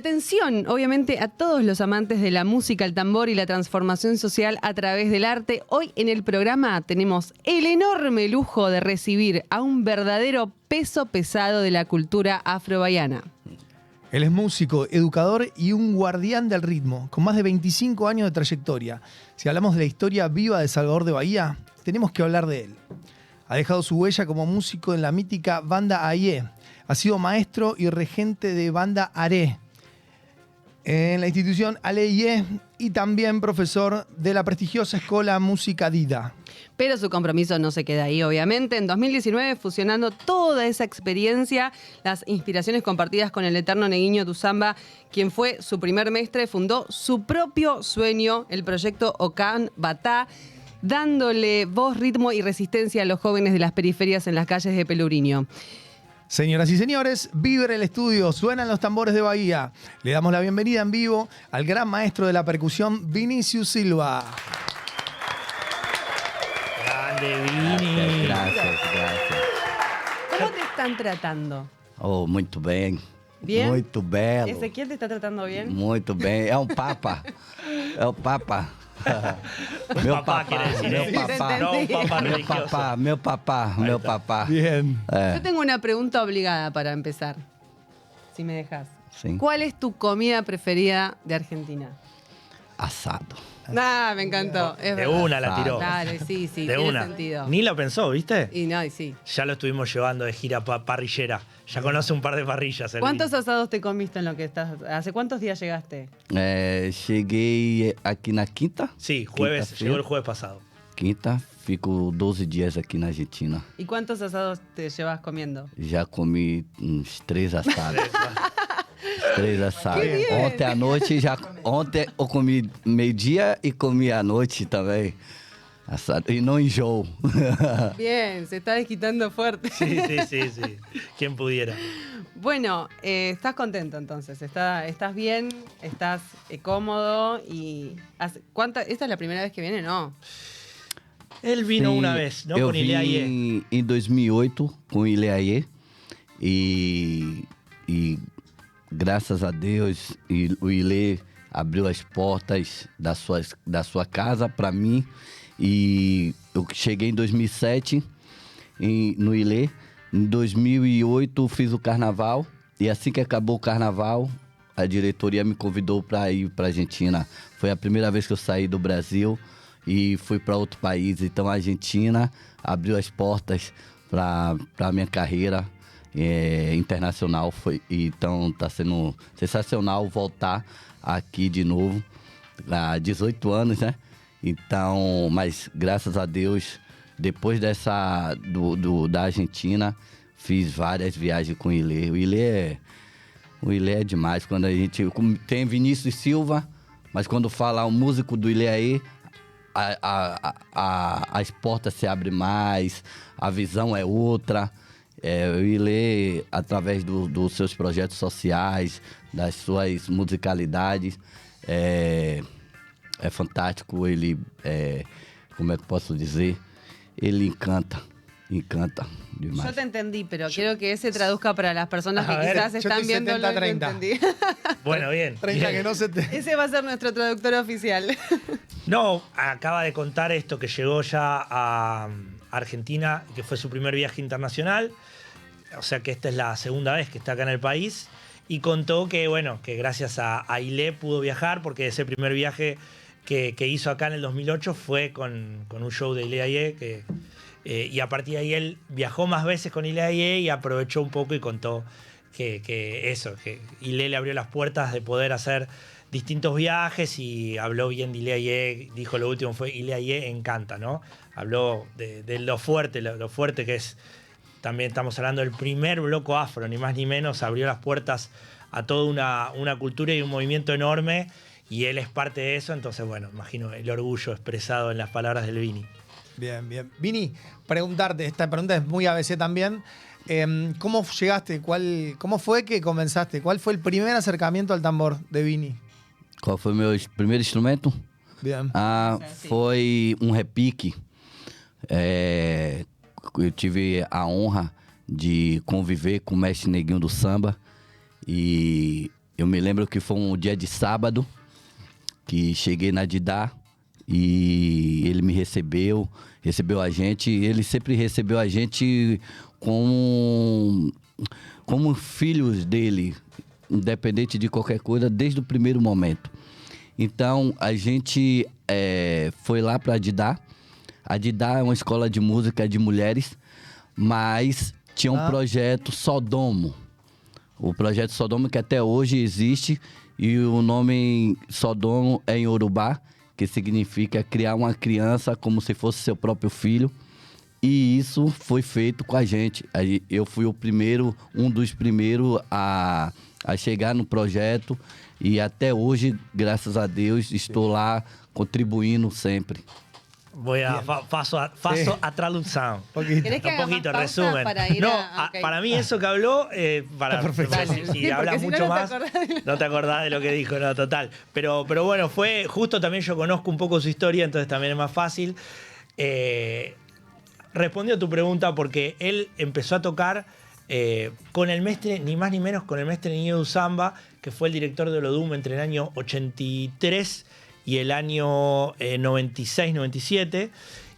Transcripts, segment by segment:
Atención, obviamente, a todos los amantes de la música, el tambor y la transformación social a través del arte. Hoy en el programa tenemos el enorme lujo de recibir a un verdadero peso pesado de la cultura afrobahiana. Él es músico, educador y un guardián del ritmo, con más de 25 años de trayectoria. Si hablamos de la historia viva de Salvador de Bahía, tenemos que hablar de él. Ha dejado su huella como músico en la mítica Banda Aye. Ha sido maestro y regente de Banda Are en la institución Aleye y también profesor de la prestigiosa escuela Música Dida. Pero su compromiso no se queda ahí, obviamente. En 2019, fusionando toda esa experiencia, las inspiraciones compartidas con el eterno Neguinho Tuzamba, quien fue su primer mestre, fundó su propio sueño, el proyecto Okan Batá, dándole voz, ritmo y resistencia a los jóvenes de las periferias en las calles de Pelourinho. Señoras y señores, vibra el estudio, suenan los tambores de Bahía. Le damos la bienvenida en vivo al gran maestro de la percusión, Vinicius Silva. Grande, Vini. Gracias. ¿Cómo te están tratando? Oh, muito bem. ¿Bien? Muito belo. ¿Ezequiel te está tratando bien? Muito bem. É um papa. É o papa. Papá quiere decir, meu ¿eh? papá. No, un papá Meu religioso. papá, meu papá, meu papá. Bien. Yo tengo una pregunta obligada para empezar, si me dejas. Sí. ¿Cuál es tu comida preferida de Argentina? Assado. Ah, me encantó. Es De verdad. una la tiró. Claro, sí, De tiene una. sentido. Ni lo pensó, ¿viste? Y no, y sí. Ya lo estuvimos llevando de gira parrillera. Ya conoce un par de parrillas. el ¿Cuántos Vini. asados te comiste en lo que estás? ¿Hace cuántos días llegaste? Cheguei aqui na quinta. Sí, jueves, Quinta-feira. llegó el jueves pasado. Quinta, fico 12 dias aqui na Argentina. ¿Y cuántos asados te llevas comiendo? Já comi uns 3 assados. 3 assados. Que bien. Ontem eu comi meio-dia e comi à noite também. Assado. E não enjoo. Bien, se está desquitando fuerte. Sí. ¿Quién pudiera? Bueno, estás contento entonces, estás bien, estás cómodo y... ¿Esta es la primera vez que viene? No. Él vino Sim, una vez, ¿no? Eu Con Ileaye. vim em 2008 com o Ileaye e graças a Deus o Ile abriu as portas da sua casa para mim e eu cheguei em 2007 no Ile. Em 2008 fiz o carnaval e assim que acabou o carnaval a diretoria me convidou para ir para a Argentina. Foi a primeira vez que eu saí do Brasil e fui para outro país. Então a Argentina abriu as portas para a minha carreira internacional. Então está sendo sensacional voltar aqui de novo. Há 18 anos, né? Então, mas graças a Deus, depois da Argentina, fiz várias viagens com o Ile. O Ile é demais. Quando a gente tem Vinícius Silva, mas quando fala o músico do Ile aí, as portas se abrem mais, a visão é outra. O Ile, através dos seus projetos sociais, das suas musicalidades, é fantástico. Ele, como é que posso dizer? Ele encanta demais. Yo te entendí, pero quiero que ese traduzca para las personas que A ver, quizás yo están estoy viendo lo que 70-30. entendí. Bueno, bien. 30 bien. que no se te... Ese va a ser nuestro traductor oficial. No, acaba de contar esto que llegó ya a Argentina, que fue su primer viaje internacional. O sea que esta es la segunda vez que está acá en el país. Y contó que, bueno, que gracias a Ile pudo viajar, porque ese primer viaje que hizo acá en el 2008 fue con un show de Ileaye, y a partir de ahí él viajó más veces con Ileaye y aprovechó un poco y contó que Ile le abrió las puertas de poder hacer distintos viajes y habló bien de Ileaye. Dijo lo último fue Ileaye encanta, ¿no? Habló de lo fuerte que es. También estamos hablando del primer bloco afro, ni más ni menos, abrió las puertas a toda una cultura y un movimiento enorme, y él es parte de eso. Entonces, bueno, imagino el orgullo expresado en las palabras del Vini. Bien. Vini, preguntarte, esta pregunta es muy ABC también. ¿Cómo llegaste? ¿Cómo fue que comenzaste? ¿Cuál fue el primer acercamiento al tambor de Vini? Qual foi o meu primeiro instrumento? Bien. Foi um repique. Eu tive a honra de conviver com o mestre Neguinho do Samba e Eu me lembro que foi um dia de sábado que cheguei na Didá e ele me recebeu a gente. Ele sempre recebeu a gente como filhos dele, independente de qualquer coisa, desde o primeiro momento. Então, a gente foi lá para a Didá. A Didá é uma escola de música de mulheres, mas tinha um projeto Sodomo. O projeto Sodomo que até hoje existe, e o nome Sodomo é em Urubá, que significa criar uma criança como se fosse seu próprio filho. E isso foi feito com a gente. Eu fui um dos primeiros a chegar no projeto, e até hoje, graças a Deus, estou lá contribuindo sempre. Paso a traducción. ¿Querés que Un haga más poquito, pausa resumen. para ir No, ok. para mí eso que habló, perfecto. si Sí, hablas porque si no, mucho no te más, acordás de- no te acordás de lo que dijo, no, total. Pero bueno, fue justo también yo conozco un poco su historia, entonces también es más fácil. Respondió a tu pregunta porque él empezó a tocar con el mestre, ni más ni menos, con el mestre Niño Zamba, que fue el director de Olodum entre el año 83 y el año 96-97,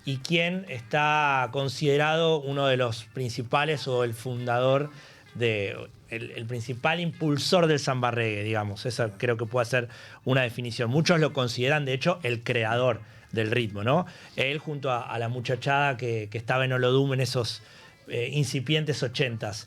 y quien está considerado uno de los principales o el fundador el principal impulsor del samba reggae, digamos. Esa creo que puede ser una definición. Muchos lo consideran, de hecho, el creador del ritmo, ¿no? Él junto a la muchachada que estaba en Olodum en esos incipientes 80s.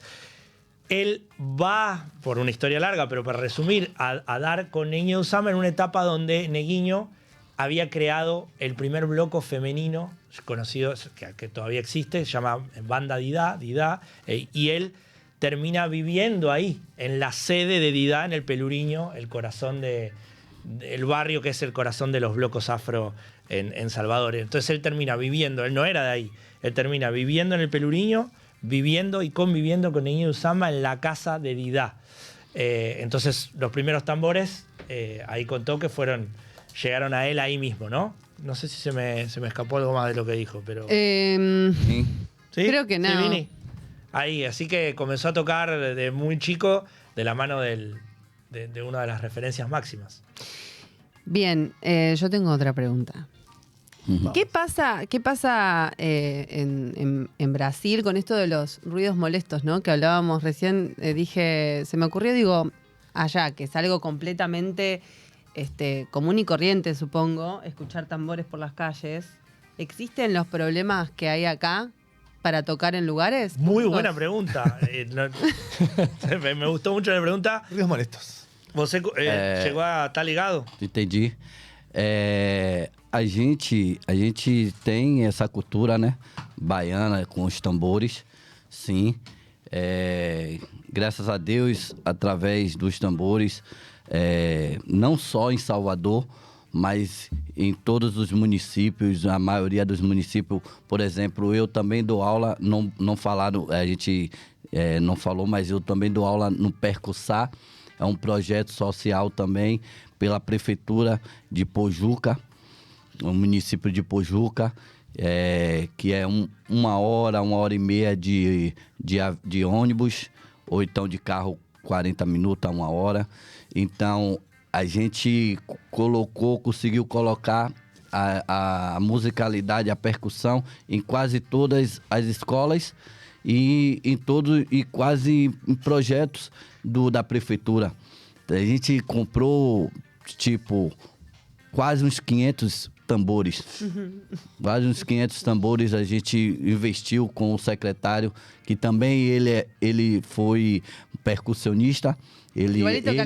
Él va, por una historia larga, pero para resumir, a dar con Neguinho Zamba en una etapa donde Neguinho había creado el primer bloco femenino conocido, que todavía existe, se llama Banda Didá, y él termina viviendo ahí, en la sede de Didá, en el Peluriño, el corazón el barrio que es el corazón de los blocos afro en Salvador. Entonces él termina viviendo, él no era de ahí, él termina viviendo en el Peluriño, viviendo y conviviendo con Neguinho Zamba en la casa de Didá. Entonces los primeros tambores, ahí contó que llegaron a él ahí mismo, ¿no? No sé si se me escapó algo más de lo que dijo, pero... ¿Sí? ¿Sí? Creo que no. Sí, Vini. Ahí, así que comenzó a tocar desde muy chico de la mano de una de las referencias máximas. Bien, yo tengo otra pregunta. ¿Qué pasa en Brasil con esto de los ruidos molestos, ¿no? Que hablábamos recién, se me ocurrió, digo, allá, que es algo completamente común y corriente, supongo, escuchar tambores por las calles. ¿Existen los problemas que hay acá para tocar en lugares? Muy buena pregunta. Me gustó mucho la pregunta. Ruidos molestos. ¿Você llegó a estar ligado? Entendi. A gente tem essa cultura, né, baiana com os tambores, sim. Graças a Deus, através dos tambores, não só em Salvador, mas em todos os municípios, a maioria dos municípios. Por exemplo, eu também dou aula, não falaram, a gente não falou, mas eu também dou aula no Percussá. É um projeto social também pela Prefeitura de Pojuca, o município de Pojuca, que é uma hora e meia de ônibus, ou então de carro 40 minutos a 1 hora. Então, a gente conseguiu colocar a musicalidade, a percussão em quase todas as escolas e quase em projetos da prefeitura. A gente comprou, quase uns 500 tambores. Quase uns 500 tambores a gente investiu com o secretário, que também ele foi percussionista. Ele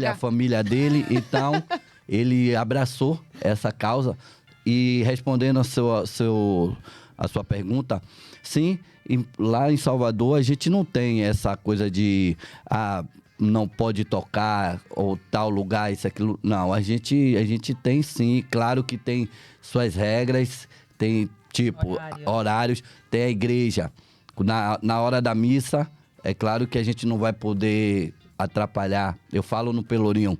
a família dele, então ele abraçou essa causa. E respondendo a sua pergunta, sim, lá em Salvador a gente não tem essa coisa de não pode tocar ou tal lugar, isso, aquilo. Não, a gente tem sim, claro que tem suas regras, tem horários, tem a igreja. Na hora da missa, é claro que a gente não vai poder atrapalhar. Eu falo no Pelourinho,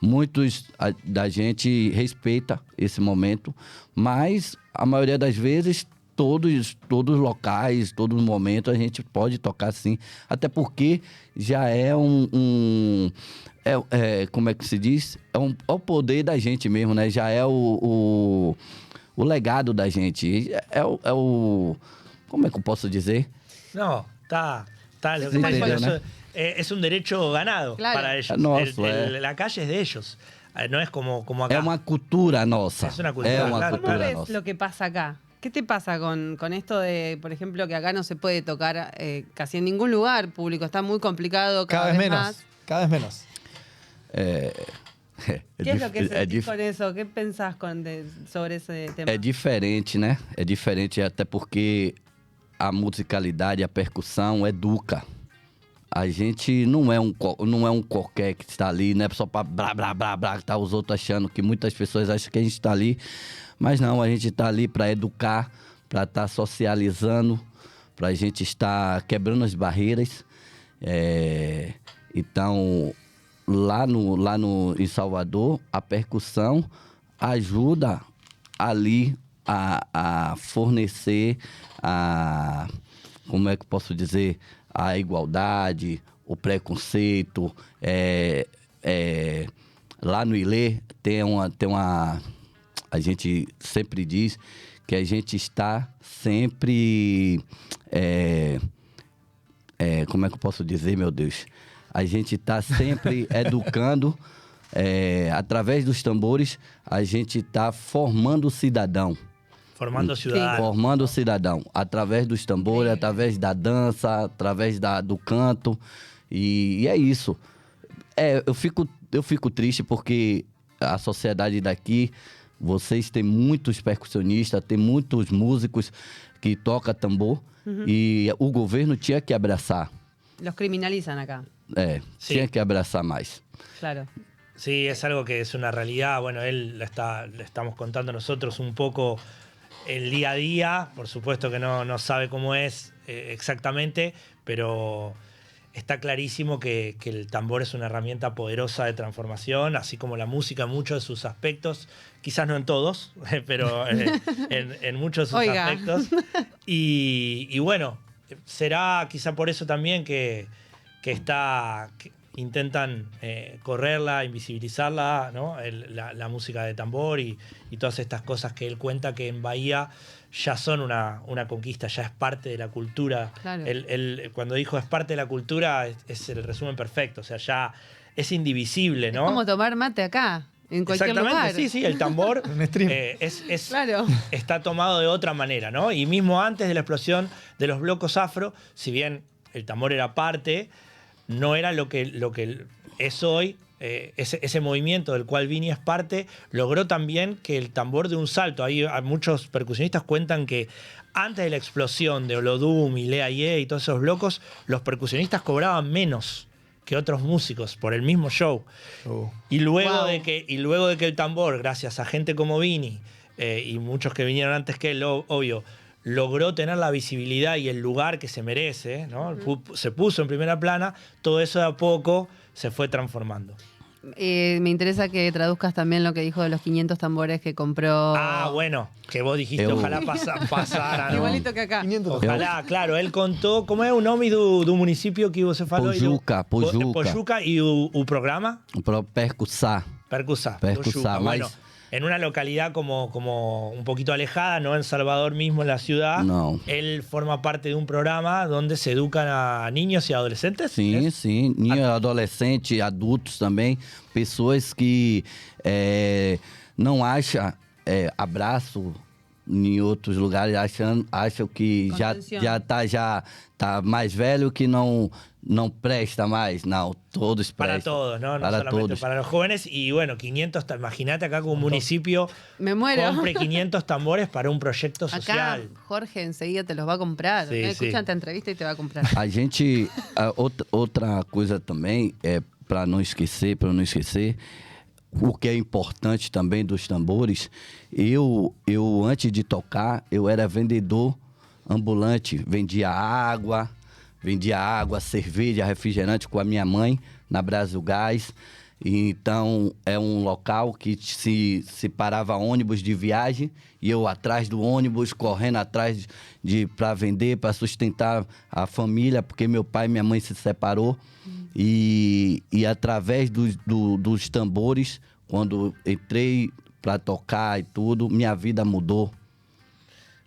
muitos da gente respeita esse momento, mas a maioria das vezes todos os locais, todos os momentos a gente pode tocar sim, até porque já é como é que se diz? É o poder da gente mesmo, né? Já é o legado da gente. Como é que eu posso dizer? No, lo que Sí, está diciendo entendeu, né? es un derecho ganado Claro. para ellos. Nosso, La calle es de ellos. No es como acá. É uma cultura nossa. É uma cultura, É uma claro. ¿Cómo cultura ves nossa. lo que pasa acá? ¿Qué te pasa con esto de, por ejemplo, que acá no se puede tocar casi en ningún lugar público? Está muy complicado cada, Cada vez menos. más. Cada vez menos. ¿Qué es lo que sentís dif- con eso? ¿Qué pensás sobre ese tema? É diferente, né? É diferente até porque a musicalidade, a percussão educa. A gente não é um qualquer que está ali, não é só pra blá, blá, blá, blá, que tá os outros achando, que muitas pessoas acham que a gente está ali. Mas não, a gente está ali para educar, para estar socializando, para a gente estar quebrando as barreiras. Então, em Salvador, a percussão ajuda ali a fornecer como é que eu posso dizer, a igualdade, o preconceito. Lá no Ilê tem uma... A gente sempre diz que a gente está sempre... como é que eu posso dizer, meu Deus? A gente está sempre educando, através dos tambores, a gente está formando o cidadão. Formando ciudadanos. Formando o cidadão. Através dos tambores, através da dança, através do canto. E é isso. Eu fico triste porque a sociedade daqui, vocês têm muitos percussionistas, tem muitos músicos que tocam tambor. E o governo tinha que abraçar. Los criminalizan acá, Sí. Tinha que abraçar mais. claro. Sí, es algo que es una realidad. Bueno, le estamos contando nosotros un poco el día a día. Por supuesto que no sabe cómo es exactamente, pero está clarísimo que el tambor es una herramienta poderosa de transformación, así como la música en muchos de sus aspectos, quizás no en todos, pero en muchos de sus Oiga. aspectos. Y bueno, será quizá por eso también que intentan correrla, invisibilizarla, ¿no? La música de tambor y todas estas cosas que él cuenta que en Bahía ya son una conquista, ya es parte de la cultura. Claro. Él, cuando dijo es parte de la cultura, es el resumen perfecto, o sea, ya es indivisible, ¿no? Es como tomar mate acá, en cualquier Exactamente, lugar. sí, el tambor Un stream. Claro. está tomado de otra manera, ¿no? Y mismo antes de la explosión de los blocos afro, si bien el tambor era parte, no era lo que es hoy. Ese movimiento del cual Vini es parte, logró también que el tambor de un salto. Hay muchos percusionistas cuentan que antes de la explosión de Olodum y Lea Ye y todos esos blocos, los percusionistas cobraban menos que otros músicos por el mismo show. Oh. Y luego, Wow. de que el tambor, gracias a gente como Vini y muchos que vinieron antes que él, obvio, logró tener la visibilidad y el lugar que se merece, ¿no? Se puso en primera plana, todo eso de a poco se fue transformando. Me interesa que traduzcas también lo que dijo de los 500 tambores que compró. Bueno, que vos dijiste, ojalá pasara, ¿no? Igualito que acá. 500. Ojalá, claro, él contó, ¿cómo es un nome do municipio que você falou? Pojuca. Pojuca y o programa? Para percussar. Percussá. Percussá, Bueno, mas- en una localidad como un poquito alejada, no en Salvador mismo, en la ciudad, No. él forma parte de un programa donde se educan a niños y adolescentes. Sim, ¿Es? sim. Adolescente, adultos também. Pessoas que não acham abraço em outros lugares, acham que Contención. já tá mais velho, que não presta mais. Não, todos Para prestam. todos, ¿no? No Para solamente todos. para los jóvenes. Y bueno, 500, imagínate acá como un municipio Me muero. compre 500 tambores para un proyecto Acá social. Jorge enseguida te los va a comprar. Sí, Escucha sí. esta entrevista y te va a comprar. A gente, outra coisa também, para não esquecer, o que é importante também dos tambores, eu antes de tocar, eu era vendedor ambulante, vendia água, cerveja, refrigerante com a minha mãe na Brasil Gás. Então, é um local que se parava ônibus de viagem e eu atrás do ônibus, correndo atrás para vender, para sustentar a família, porque meu pai e minha mãe se separou. E através dos tambores, quando entrei para tocar y tudo, minha vida mudó.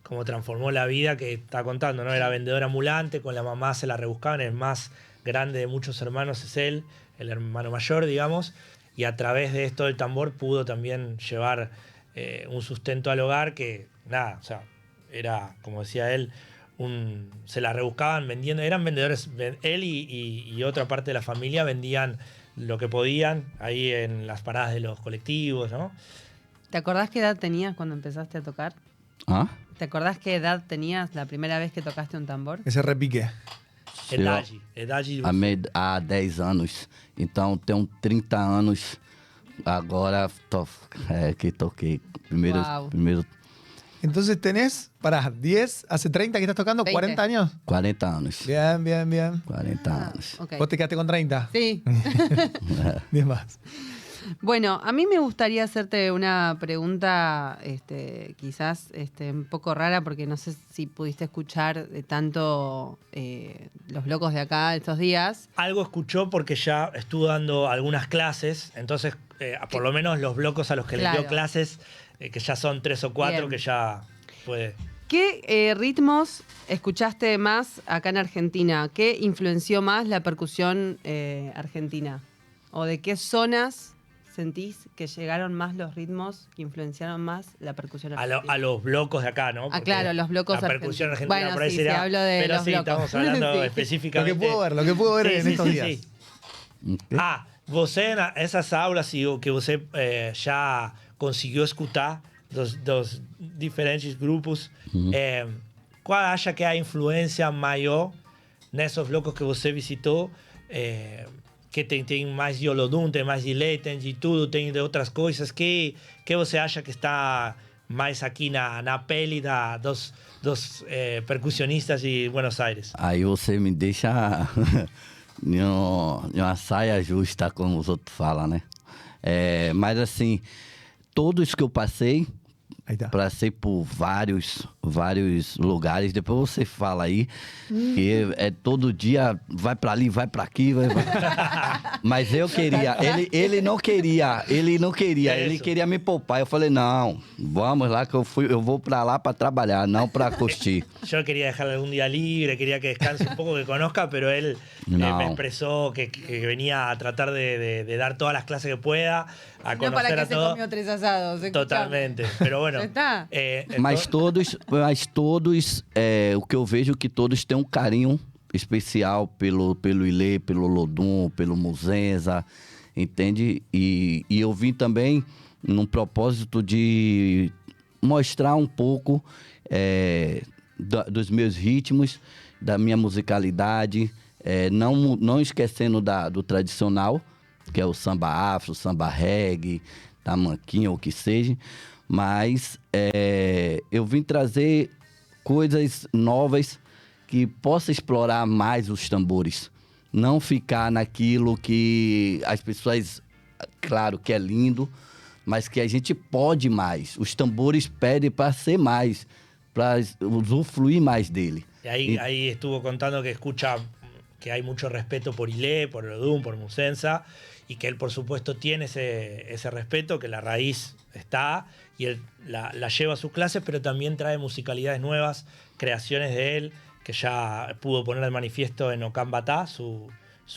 Cómo transformó la vida que está contando, ¿no? Era vendedor ambulante, con la mamá se la rebuscaban, el más grande de muchos hermanos es él, el hermano mayor, digamos, y a través de esto del tambor pudo también llevar un sustento al hogar que, nada, o sea, era, como decía él, se la rebuscaban vendiendo, eran vendedores, él y otra parte de la familia vendían lo que podían ahí en las paradas de los colectivos, ¿no? ¿Te acordás qué edad tenías cuando empezaste a tocar? Ah? ¿Te acordás qué edad tenías la primera vez que tocaste un tambor? Ese repique. Idade Há 10 anos. Então, tenho 30 anos. Agora que toquei. Primeiro Entonces tenés, pará, 10, hace 30 que estás tocando, 20. 40 años. 40 anos. Bien, bien, bien. 40 anos. Ok. Vos te quedaste con 30. Sí. 10 más. Bueno, a mí me gustaría hacerte una pregunta quizás un poco rara, porque no sé si pudiste escuchar de tanto Los Locos de Acá estos días. Algo escuchó porque ya estuvo dando algunas clases, entonces por lo menos los blocos a los que les dio Claro. clases, que ya son 3 o 4, Bien. que ya puede... ¿Qué ritmos escuchaste más acá en Argentina? ¿Qué influenció más la percusión argentina? ¿O de qué zonas sentís que llegaron más los ritmos que influenciaron más la percusión argentina? A los blocos de acá, ¿no? Ah, claro, los blocos La percusión argentinos. argentina Bueno, por ahí sí, sería, se habló de pero los sí, blocos. estamos hablando Sí. Lo específicamente. que puedo ver en estos días. Ah, você, essas aulas que você já conseguiu escutar dos diferentes grupos, qual acha que é a influência maior nesses blocos que você visitou? Que tem mais de Olodum, tem mais de Lei, tem de tudo, tem de outras coisas. Que você acha que está mais aqui na pele dos percussionistas de Buenos Aires? Aí você me deixa em uma saia justa, como os outros falam, né? Mas assim, todos que eu passei, Ahí está. passei por vários lugares. Depois você fala aí que todo dia vai pra ali, vai pra aqui, mas eu queria. Ele não queria. Ele queria me poupar. Eu falei não, vamos lá que eu vou pra lá pra trabalhar, não pra curtir. Yo quería dejarle algún día libre, quería que descanse un poco, que conozca, pero él No. me expresó que venía a tratar de dar todas las clases que pueda, a No conocer para que a se todos. comió 3 asados. escuchame. Totalmente. Pero bueno. Ya está. Mas todos, o que eu vejo que todos têm um carinho especial pelo Ilê, pelo Lodum, pelo Muzenza, entende? E eu vim também num propósito de mostrar um pouco dos meus ritmos, da minha musicalidade, não esquecendo do tradicional, que é o samba afro, samba reggae, tamanquinha, ou o que seja, mas eu vim trazer coisas novas que possa explorar mais os tambores. Não ficar naquilo que as pessoas, claro que é lindo, mas que a gente pode mais. Os tambores pedem para ser mais, para usufruir mais dele. Y ahí estuvo contando que escucha que hay mucho respeto por Ilé, por Olodum, por Muzenza, y que él, por supuesto, tiene ese respeto, que la raíz está, y él la lleva a sus clases, pero también trae musicalidades nuevas, creaciones de él, que ya pudo poner de manifiesto en Ocambatá, su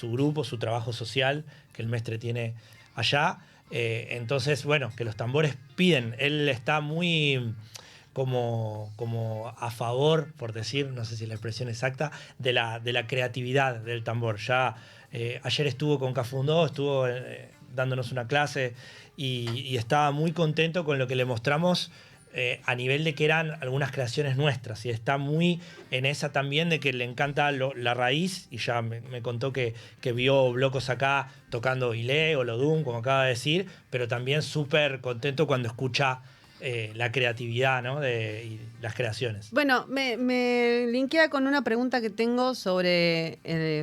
grupo, su trabajo social que el mestre tiene allá. Entonces, bueno, que los tambores piden. Él está muy como a favor, por decir, no sé si es la expresión exacta, de la creatividad del tambor. Ya ayer estuvo con Cafundó, estuvo dándonos una clase y estaba muy contento con lo que le mostramos a nivel de que eran algunas creaciones nuestras, y está muy en esa también de que le encanta la raíz, y ya me contó que vio blocos acá tocando Ilé o Lodum, como acaba de decir, pero también súper contento cuando escucha la creatividad, ¿no? Y las creaciones. Bueno, me linkea con una pregunta que tengo sobre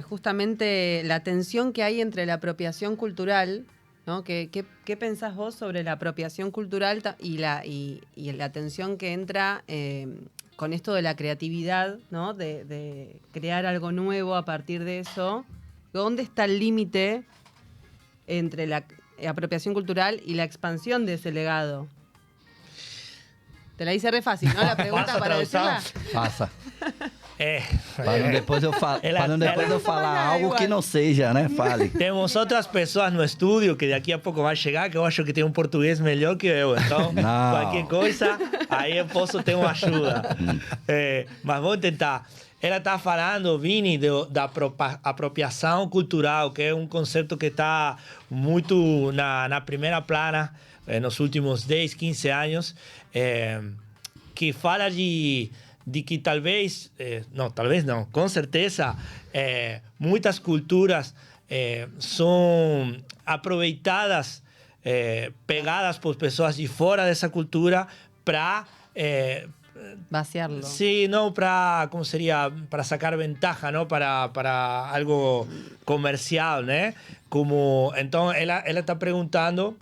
justamente la tensión que hay entre la apropiación cultural ¿no? ¿Qué pensás vos sobre la apropiación cultural y la tensión que entra con esto de la creatividad, ¿no? De crear algo nuevo a partir de eso? ¿Dónde está el límite entre la apropiación cultural y la expansión de ese legado? Te la hice re fácil, ¿no? La pregunta Passa, para decirla. Passa. Para não depois eu falar algo que não seja, né? Fale. Temos outras pessoas no estúdio que daqui a pouco vai chegar, que eu acho que tem um português melhor que eu. Então, qualquer coisa, aí eu posso ter uma ajuda. Mas vamos tentar. Ela está falando, Vini, da apropriação cultural, que é um conceito que está muito na primeira plana nos últimos 10, 15 anos, que fala de que talvez não, com certeza, muitas culturas são aproveitadas, pegadas por pessoas de fora dessa cultura para... vaciarlo. Sí, no, para, ¿cómo sería? Para sacar ventaja, ¿no? Para algo comercial, ¿no? Como, entonces, ela está perguntando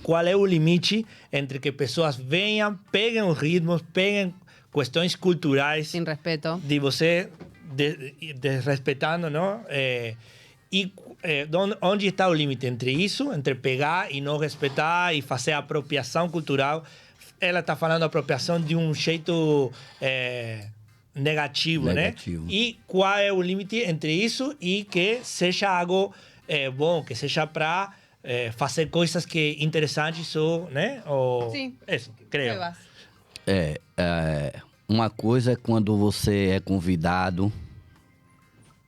qual é o limite entre que pessoas venham, peguem os ritmos, peguem questões culturais. Sin respeto. De você desrespeitando, não? Onde está o limite entre isso, entre pegar e não respeitar e fazer apropriação cultural? Ela está falando apropriação de um jeito negativo, né? E qual é o limite entre isso e que seja algo bom, que seja para fazer coisas que interessantes ou, né? Ou, sim. Isso, creio. Uma coisa é quando você é convidado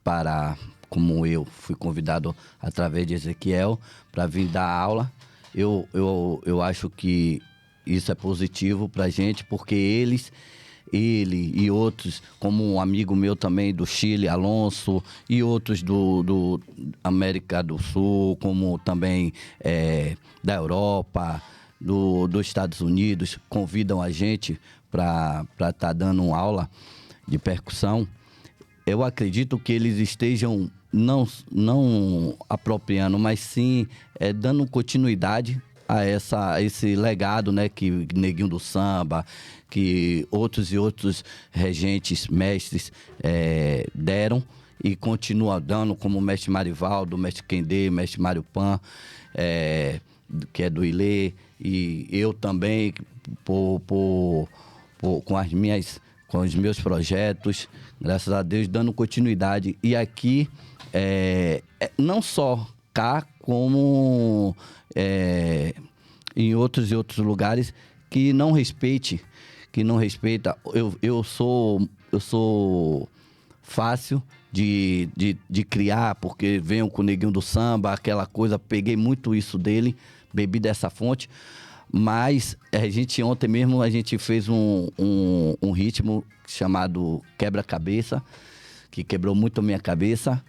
para, como eu fui convidado através de Ezequiel para vir dar aula. Eu acho que isso é positivo para a gente, porque ele e outros, como um amigo meu também do Chile, Alonso, e outros do América do Sul, como também da Europa, dos Estados Unidos, convidam a gente para estar dando aula de percussão. Eu acredito que eles estejam não apropriando, mas sim dando continuidade a esse legado, né, que Neguinho do Samba, que outros e outros regentes, mestres deram e continuam dando, como o mestre Marivaldo, o mestre Kendê, o mestre Mário Pan, que é do Ilê, e eu também, com os meus projetos, graças a Deus, dando continuidade. E aqui, não só cá, como em outros e outros lugares que não respeita. Eu sou fácil de criar, porque venho com o Neguinho do Samba, aquela coisa, peguei muito isso dele, bebi dessa fonte. Mas ontem mesmo a gente fez um ritmo chamado Quebra-Cabeça, que quebrou muito a minha cabeça.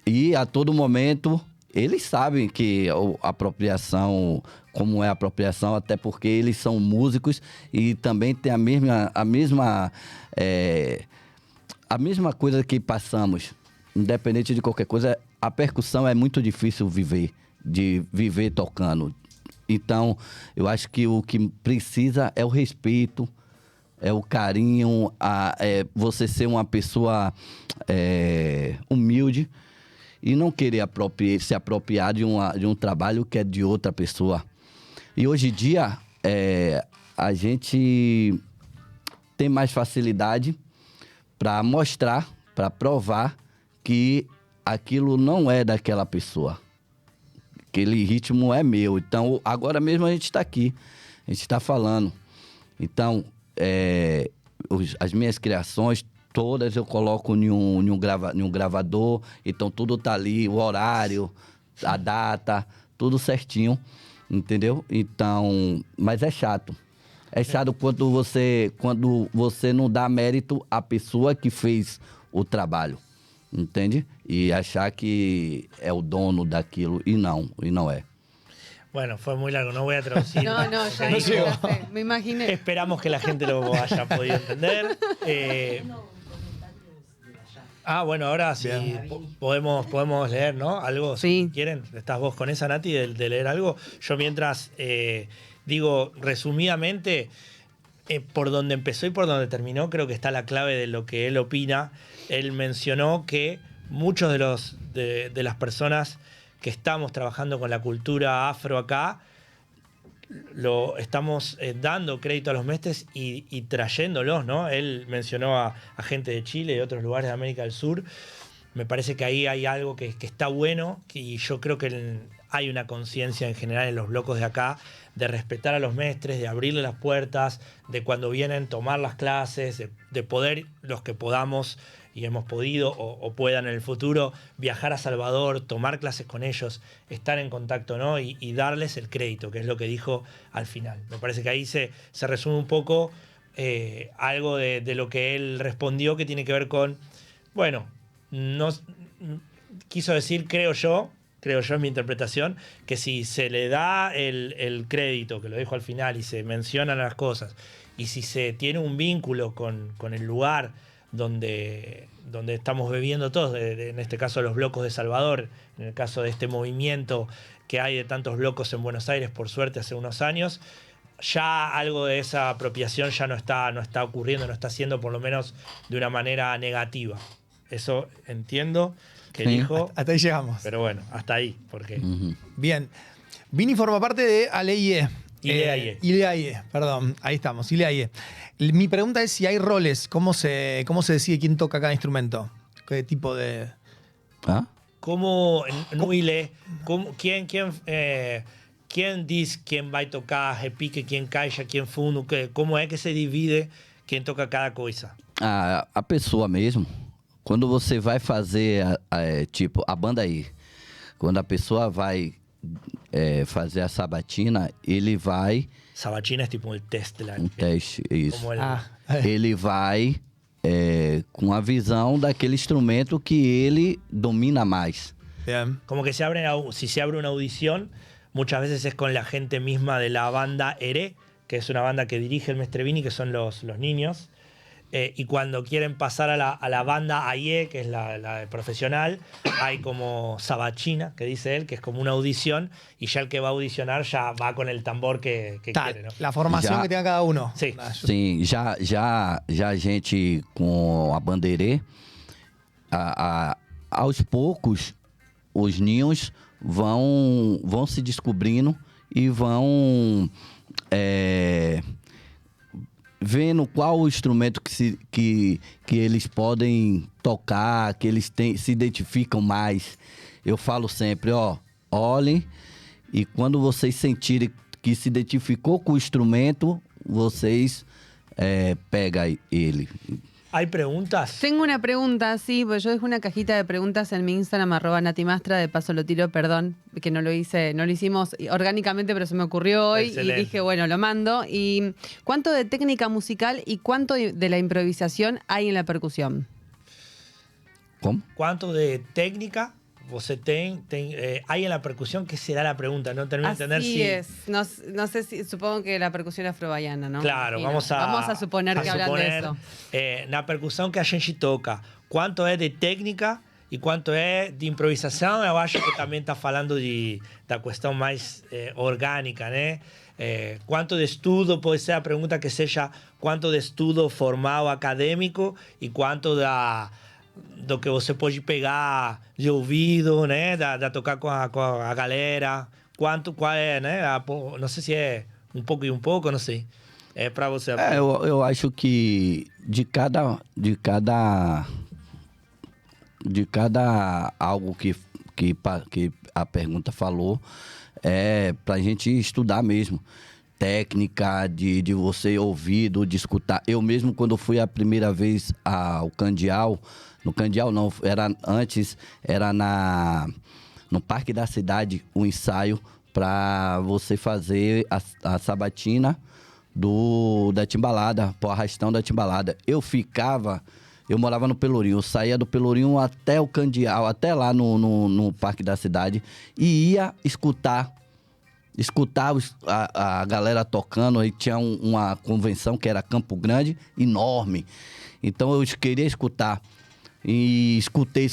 E a todo momento eles sabem que a apropriação, como é a apropriação, até porque eles são músicos e também tem a mesma coisa que passamos. Independente de qualquer coisa, a percussão é muito difícil de viver tocando. Então, eu acho que o que precisa é o respeito, é o carinho, você ser uma pessoa humilde e não querer se apropriar de um trabalho que é de outra pessoa. E hoje em dia, a gente tem mais facilidade para mostrar, para provar que aquilo não é daquela pessoa. Aquele ritmo é meu. Então, agora mesmo a gente está aqui, a gente está falando. Então, as minhas criações, todas eu coloco em um gravador, então tudo tá ali, o horário, a data, tudo certinho, entendeu? Então, mas é chato. É chato quando você não dá mérito à pessoa que fez o trabalho, entende? E achar que é o dono daquilo, e não é. Bueno, fue muy largo, no voy a traducir. No, ya no sé, me imaginé. Esperamos que la gente lo haya podido entender. Bueno, ahora sí podemos leer, ¿no? Algo, Sí. si quieren. ¿Estás vos con esa, Nati, de leer algo? Yo mientras digo resumidamente, por donde empezó y por donde terminó, creo que está la clave de lo que él opina. Él mencionó que muchos de las personas que estamos trabajando con la cultura afro acá, lo estamos dando crédito a los mestres y trayéndolos, ¿no? Él mencionó a gente de Chile y otros lugares de América del Sur. Me parece que ahí hay algo que está bueno, y yo creo que hay una conciencia en general en los blocos de acá de respetar a los mestres, de abrirle las puertas, de cuando vienen tomar las clases, de poder, los que podamos y hemos podido o puedan en el futuro, viajar a Salvador, tomar clases con ellos, estar en contacto, ¿no? Y darles el crédito, que es lo que dijo al final. Me parece que ahí se resume un poco algo de lo que él respondió, que tiene que ver con, bueno, no quiso decir, creo yo en mi interpretación, que si se le da el crédito, que lo dijo al final, y se mencionan las cosas, y si se tiene un vínculo con el lugar donde estamos viviendo todos, en este caso los blocos de Salvador, en el caso de este movimiento que hay de tantos blocos en Buenos Aires, por suerte, hace unos años, ya algo de esa apropiación ya no está ocurriendo, no está siendo, por lo menos de una manera negativa. Eso entiendo que Sí. dijo, Hasta ahí llegamos. pero bueno, hasta ahí, porque Bien. Vini forma parte de Aleie. Ileaie. Ileaie, perdón. Ahí estamos, Ileaie. Mi pregunta es si hay roles. ¿Cómo se decide quién toca cada instrumento? ¿Qué tipo de...? ¿Ah? ¿cómo en Huile, quién dice quién va a tocar repique, quién caixa, quién fundo, como é que se divide quem toca cada coisa? A pessoa mesmo, quando você vai fazer, tipo, a banda aí, quando a pessoa vai fazer a sabatina, ele vai, Sabatina es tipo el test de la... teste, isso. como el- Ele vai com a visão daquele instrumento que ele domina mais. Bien. Como que si se abre una audición, muchas veces es con la gente misma de la banda Ere, que es una banda que dirige el Mestre Vini, que son los niños. Y cuando quieren pasar a la banda AIE, que es la profesional, hay como sabachina, que dice él, que es como una audición, y ya el que va a audicionar ya va con el tambor que Tá, quiere, ¿no? la formación Ya. que tenga cada uno. Sí. Sim, já a gente com a Bandeirê, aos poucos, os ninhos vão se descobrindo e vão vendo qual o instrumento que eles podem tocar, que eles se identificam mais. Eu falo sempre, olhem, e quando vocês sentirem que se identificou com o instrumento, vocês pegam ele. ¿Hay preguntas? Tengo una pregunta, sí, porque yo dejo una cajita de preguntas en mi Instagram, @natimastra, de paso lo tiro, perdón, que no lo hicimos orgánicamente, pero se me ocurrió hoy Excelente. y dije, bueno, lo mando. ¿Y cuánto de técnica musical y cuánto de la improvisación hay en la percusión? Como? ¿Cuánto de técnica você hay en la percusión? ¿Qué será la pregunta? No termino de entender Así si... es. No sé si, supongo que la percusión afrobayana, ¿no? Claro, Imagino. vamos a suponer que hablan de eso. Na percussão que a gente toca, quanto é de técnica e quanto é de improvisação, eu acho que também está falando da questão mais orgânica, né? Quanto de estudo, pode ser a pergunta que seja quanto de estudo formal acadêmico e quanto do que você pode pegar de ouvido, né? Da tocar com a galera. Qual é, né? Não sei se é um pouco e um pouco, não sei. É para você. Eu acho que de cada algo que a pergunta falou, é pra gente estudar mesmo. Técnica de você ouvir, de escutar. Eu mesmo, quando fui a primeira vez ao Candial, no Candial não, era no Parque da Cidade, um ensaio para você fazer a sabatina da timbalada, pro arrastão da timbalada. Eu morava no Pelourinho, eu saía do Pelourinho até o Candial, até lá no Parque da Cidade, e ia escutar a galera tocando. Aí tinha uma convenção que era Campo Grande, enorme. Então eu queria escutar E escutei.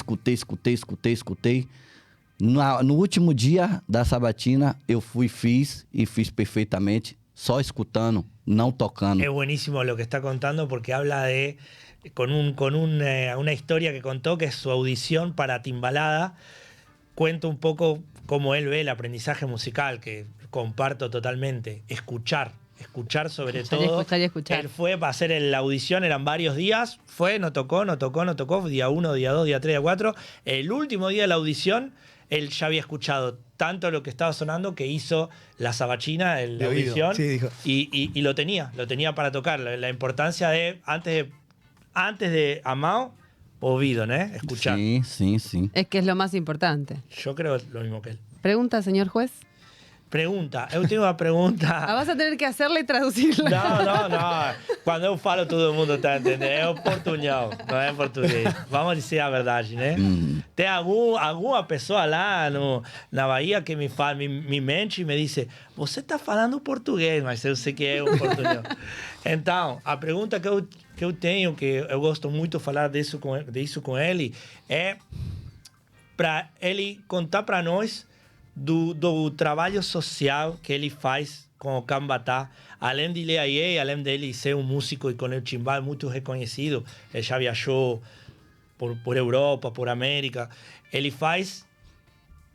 No último dia da sabatina, eu fiz perfeitamente, só escutando, não tocando. Es buenísimo lo que está contando porque habla de una historia que contó que es su audición para Timbalada. Cuenta un poco cómo él ve el aprendizaje musical, que comparto totalmente. Escuchar sobre todo. Escuchar. Él fue para hacer la audición, eran varios días, fue, no tocó, día 1, día 2, día 3, día 4. El último día de la audición, él ya había escuchado tanto lo que estaba sonando que hizo la sabachina, la audición, sí, dijo. y lo tenía para tocar. La importancia de, antes de Amao, ouvido, ¿no? Escuchar. Sim. Es que es lo más importante. Yo creo lo mismo que él. Pregunta, señor juez. Pergunta, eu tenho uma pergunta. Vas a tener que hacerla y traducirla. Não. Quando eu falo, todo mundo tá entendendo. É o portunhol, não é português. Vamos dizer a verdade, né? Tem alguma pessoa lá na Bahia que me mente e me diz: você tá falando português, mas eu sei que é um portunhol. Então, a pergunta que eu tenho, que eu gosto muito de falar disso com ele, é para ele contar para nós do trabalho social que ele faz com o Cambatá, além de Ileaie, além dele ser um músico e com o timbal muito reconhecido, ele já viajou por Europa, por América, ele faz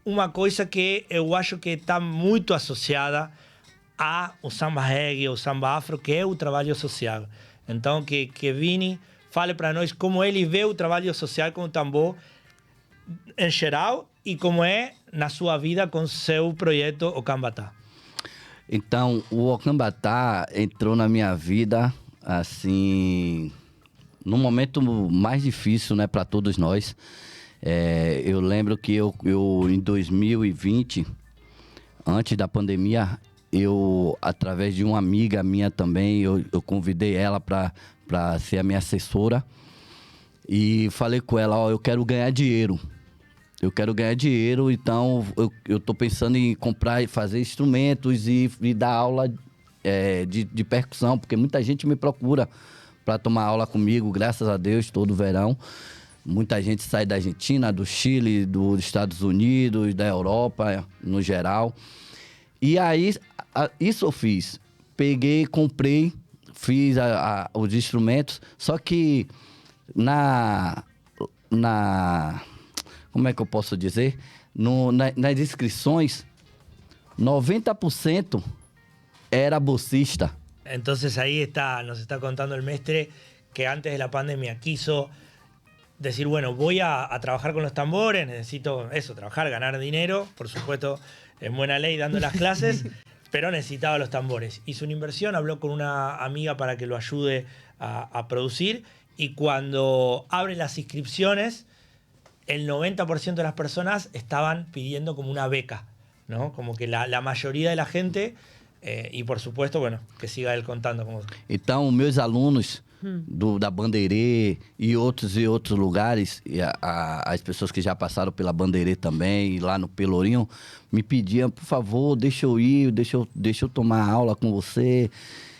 uma coisa que eu acho que está muito associada ao samba reggae, ao samba afro, que é o trabalho social. Então, que Vini fale para nós como ele vê o trabalho social com o tambor em geral e como é na sua vida com seu projeto O Cambatá. Então, o Ocambatá entrou na minha vida, assim, num momento mais difícil, né, para todos nós. Eu lembro que eu em 2020, antes da pandemia, através de uma amiga minha também, eu convidei ela para ser a minha assessora e falei com ela: ó, eu quero ganhar dinheiro. Então eu tô pensando em comprar e fazer instrumentos e dar aula de percussão, porque muita gente me procura para tomar aula comigo, graças a Deus, todo verão. Muita gente sai da Argentina, do Chile, dos Estados Unidos, da Europa, no geral. E aí, isso eu fiz. Peguei, comprei, fiz os instrumentos, só que como é que eu posso dizer? Nas inscrições, 90% era bolsista. Entonces ahí nos está contando el mestre que antes de la pandemia quiso decir, bueno, voy a trabajar con los tambores, necesito eso, trabajar, ganar dinero, por supuesto, en buena ley dando las clases, pero necesitaba los tambores. Hizo una inversión, habló con una amiga para que lo ayude a producir, y cuando abre las inscripciones, el 90% de las personas estaban pidiendo como una beca, ¿no? Como que la mayoría de la gente, y por supuesto, bueno, que siga él contando. Então, meus alunos da Bandeirê e outros lugares, e as pessoas que já passaram pela Bandeirê também, e lá no Pelourinho, me pediam: por favor, deixa eu ir, deixa eu tomar aula com você.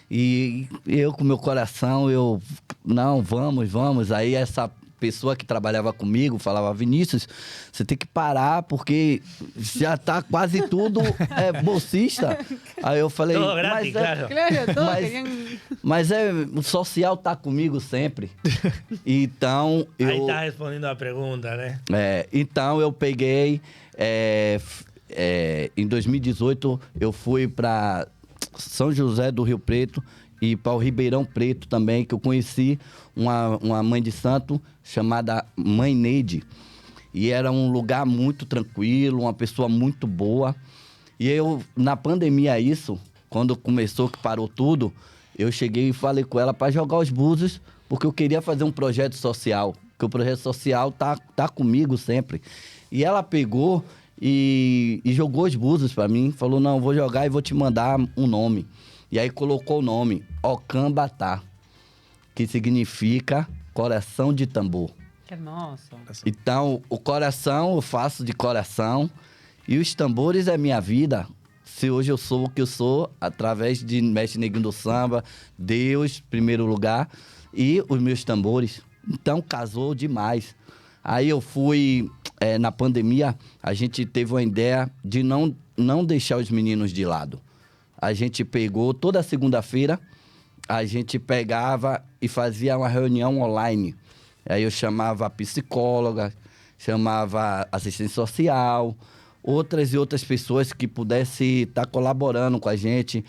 E eu, com meu coração, não, vamos. Aí essa pessoa que trabalhava comigo falava: Vinícius, você tem que parar porque já tá quase tudo bolsista. Aí eu falei: todo gratis, claro. Mas o social tá comigo sempre. Então Aí tá respondendo a pergunta, né? Então eu peguei, em 2018 eu fui para São José do Rio Preto e para o Ribeirão Preto também, que eu conheci uma mãe de santo chamada Mãe Neide. E era um lugar muito tranquilo, uma pessoa muito boa. E eu, na pandemia, quando começou, que parou tudo, eu cheguei e falei com ela para jogar os búzios, porque eu queria fazer um projeto social, porque o projeto social tá comigo sempre. E ela pegou e jogou os búzios para mim, falou: não, vou jogar e vou te mandar um nome. E aí colocou o nome Ocambatá, que significa coração de tambor. Que hermoso. Então, o coração eu faço de coração e os tambores é minha vida. Se hoje eu sou o que eu sou, através de Mestre Neguinho do Samba, Deus, em primeiro lugar, e os meus tambores. Então, casou demais. Aí eu fui, na pandemia, a gente teve uma ideia de não deixar os meninos de lado. A gente pegou, toda segunda-feira, a gente pegava e fazia uma reunião online. Aí eu chamava a psicóloga, chamava assistente social, outras e outras pessoas que pudessem estar colaborando com a gente,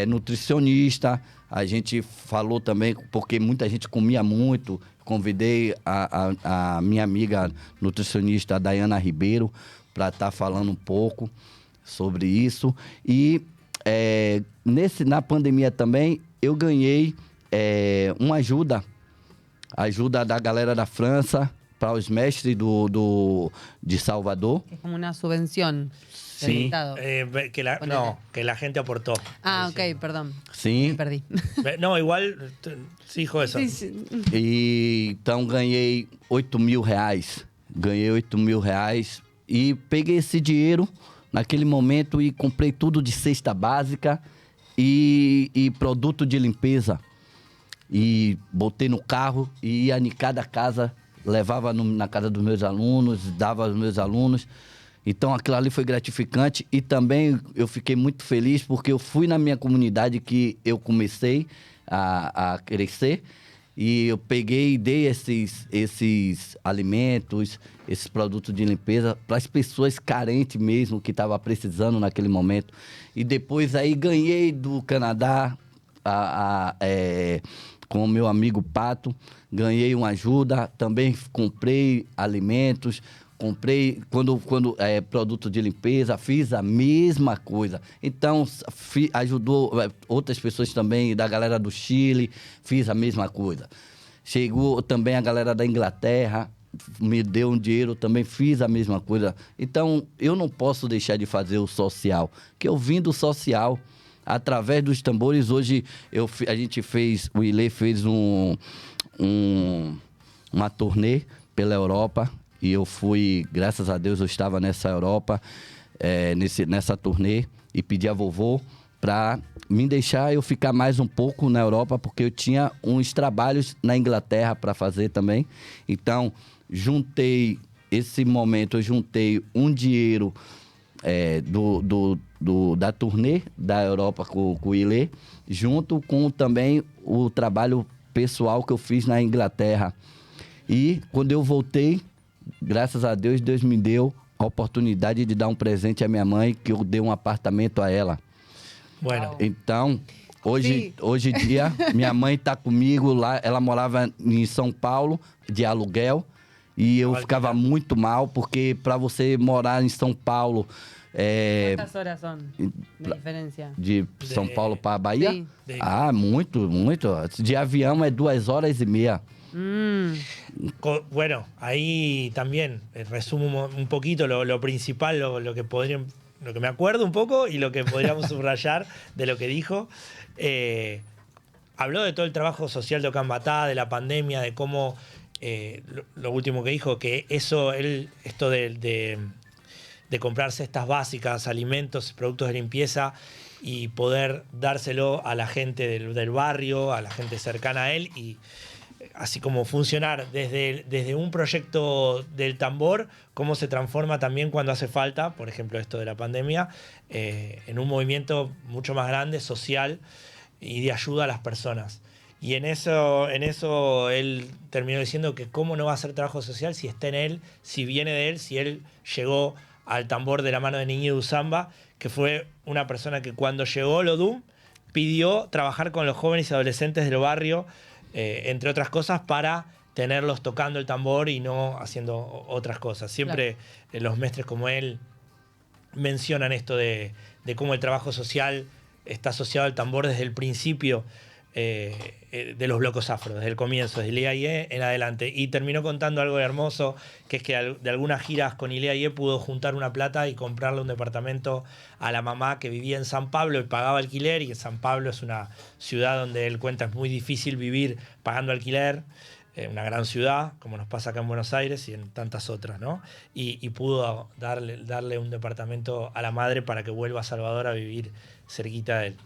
nutricionista. A gente falou também, porque muita gente comia muito, convidei a minha amiga nutricionista, a Dayana Ribeiro, para estar falando um pouco sobre isso. E na pandemia também, eu ganhei uma ajuda da galera da França, para os mestres de Salvador. Es como una subvención del Sí. Estado. Que la gente aportó. Ah, ok, perdón. Sim. Me perdí. No, igual, sí dijo eso. Sí, sí. E então ganhei R$8.000. Ganhei R$8.000 e peguei esse dinheiro naquele momento e comprei tudo de cesta básica e produto de limpeza. E botei no carro e ia em cada casa, levava na casa dos meus alunos, dava aos meus alunos. Então aquilo ali foi gratificante e também eu fiquei muito feliz porque eu fui na minha comunidade que eu comecei a crescer e eu peguei e dei esses alimentos, esses produtos de limpeza para as pessoas carentes mesmo que estavam precisando naquele momento. E depois aí ganhei do Canadá com o meu amigo Pato, ganhei uma ajuda, também comprei alimentos, comprei produto de limpeza, fiz a mesma coisa. Então, ajudou outras pessoas também, da galera do Chile, fiz a mesma coisa. Chegou também a galera da Inglaterra, me deu um dinheiro, também fiz a mesma coisa. Então, eu não posso deixar de fazer o social, que eu vim do social. Através dos tambores, hoje o Ilê fez uma turnê pela Europa e eu fui, graças a Deus, eu estava nessa Europa, nessa turnê e pedi a vovô para me deixar eu ficar mais um pouco na Europa, porque eu tinha uns trabalhos na Inglaterra para fazer também. Então, esse momento, eu juntei um dinheiro da turnê da Europa com o Ilê, junto com também o trabalho pessoal que eu fiz na Inglaterra. E quando eu voltei, graças a Deus, Deus me deu a oportunidade de dar um presente à minha mãe, que eu dei um apartamento a ela. Bueno, Então, hoje em dia, minha mãe está comigo lá, ela morava em São Paulo, de aluguel, e eu ficava muito mal, porque para você morar em São Paulo... ¿Cuántas horas son de diferencia? De São Paulo para Bahia? Sim. Ah, muito. De avião é 2 horas e meia. Bueno, ahí también resumo un poquito lo principal, lo que me acuerdo un poco y lo que podríamos subrayar de lo que dijo. Habló de todo el trabajo social de Ocambatá, de la pandemia, de cómo lo último que dijo, que esto de comprar cestas básicas, alimentos, productos de limpieza y poder dárselo a la gente del barrio, a la gente cercana a él, y así como funcionar desde un proyecto del tambor, cómo se transforma también cuando hace falta, por ejemplo esto de la pandemia, en un movimiento mucho más grande, social y de ayuda a las personas. Y en eso él terminó diciendo que cómo no va a hacer trabajo social si está en él, si viene de él, si él llegó al tambor de la mano de Niño Duzamba, que fue una persona que cuando llegó Lodum pidió trabajar con los jóvenes y adolescentes del barrio, entre otras cosas, para tenerlos tocando el tambor y no haciendo otras cosas. Siempre los maestres como él mencionan esto de cómo el trabajo social está asociado al tambor desde el principio de los blocos afro, desde el comienzo, desde Ilea Ye en adelante. Y terminó contando algo hermoso, que es que de algunas giras con Ilea Ye pudo juntar una plata y comprarle un departamento a la mamá que vivía en San Pablo y pagaba alquiler, y San Pablo es una ciudad donde él cuenta es muy difícil vivir pagando alquiler, una gran ciudad, como nos pasa acá en Buenos Aires y en tantas otras, ¿no? Y pudo darle un departamento a la madre para que vuelva a Salvador a vivir cerquita de él.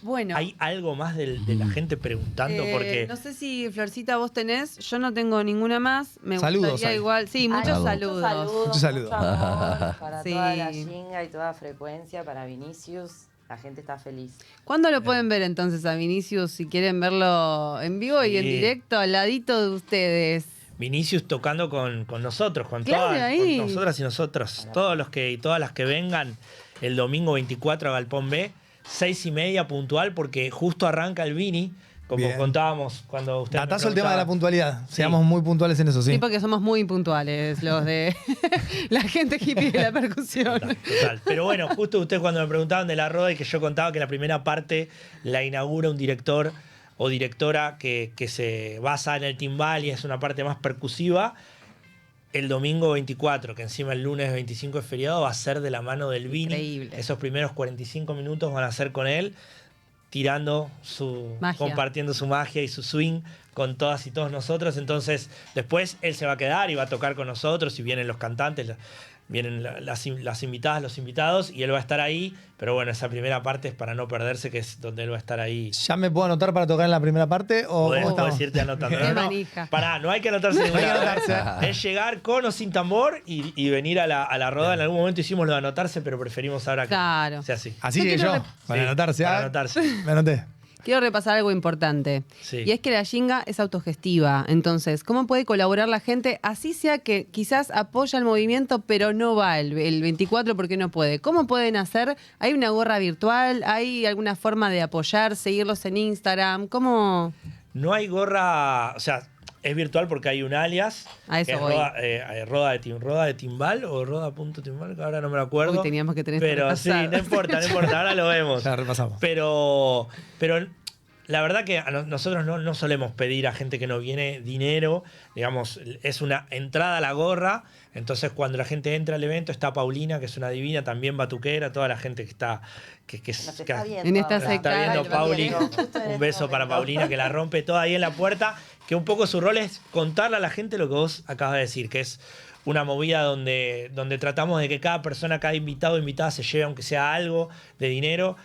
Bueno. ¿Hay algo más de la gente preguntando? Porque No sé si, Florcita, vos tenés. Yo no tengo ninguna más. Me Saludos gustaría hay. igual. Sí, muchos Saludos. saludos. Muchos saludos. Mucho amor para Sí. toda la Ginga y toda Frecuencia, para Vinicius. La gente está feliz. ¿Cuándo lo pueden ver entonces a Vinicius? Si quieren verlo en vivo y en Sí. directo, al ladito de ustedes. Vinicius tocando con nosotros, con Claro, todas, ahí. con nosotras y nosotros. Todos los que y todas las que vengan el domingo 24 a Galpón B, 6:30 puntual, porque justo arranca el Vini, como Bien. contábamos cuando usted. me Datazo el tema de la preguntaba. puntualidad. Sí. Seamos muy puntuales en eso, sí. Sí, porque somos muy impuntuales los de la gente hippie de la percusión. Total. Pero bueno, justo ustedes cuando me preguntaban de la Roda y que yo contaba que la primera parte la inaugura un director o directora que se basa en el timbal y es una parte más percusiva, el domingo 24, que encima el lunes 25 es feriado, va a ser de la mano del Vini. Increíble. Esos primeros 45 minutos van a ser con él, tirando Magia. compartiendo su magia y su swing con todas y todos nosotros. Entonces, después él se va a quedar y va a tocar con nosotros y vienen los cantantes, vienen las invitadas, los invitados, y él va a estar ahí. Pero bueno, esa primera parte es para no perderse, que es donde él va a estar ahí. ¿Ya me puedo anotar para tocar en la primera parte? ¿O Podés, cómo estamos? podés irte anotando. Qué manija. Pará, no hay que anotarse en ningún No hay que lado. anotarse. Es llegar con o sin tambor y venir a la Roda. En algún momento hicimos lo de anotarse, pero preferimos ahora que Claro. sea así. Así Yo llegué quiero yo, para Sí, anotarse. para ah, anotarse. Me anoté. Quiero repasar algo importante. Sí. Y es que la Ginga es autogestiva. Entonces, ¿cómo puede colaborar la gente? Así sea que quizás apoya el movimiento, pero no va el 24 porque no puede. ¿Cómo pueden hacer? ¿Hay una gorra virtual? ¿Hay alguna forma de apoyar? ¿Seguirlos en Instagram? ¿Cómo? No hay gorra, o sea, es virtual porque hay un alias. A eso que es voy. Roda de timbal o roda.timbal, que ahora no me lo acuerdo. Uy, teníamos que tener esto Pero sí, repasado. no importa, ahora lo vemos. Ya repasamos. Pero la verdad que nosotros no solemos pedir a gente que no viene dinero, digamos, es una entrada a la gorra. Entonces, cuando la gente entra al evento, está Paulina, que es una divina, también batuquera, toda la gente que está. Nos está viendo. En esta ahora. Nos está viendo Ay, Pauli. justo en este Un beso para momento. Paulina, que la rompe toda ahí en la puerta. Que un poco su rol es contarle a la gente lo que vos acabas de decir, que es una movida donde tratamos de que cada persona, cada invitado o invitada se lleve, aunque sea algo de dinero.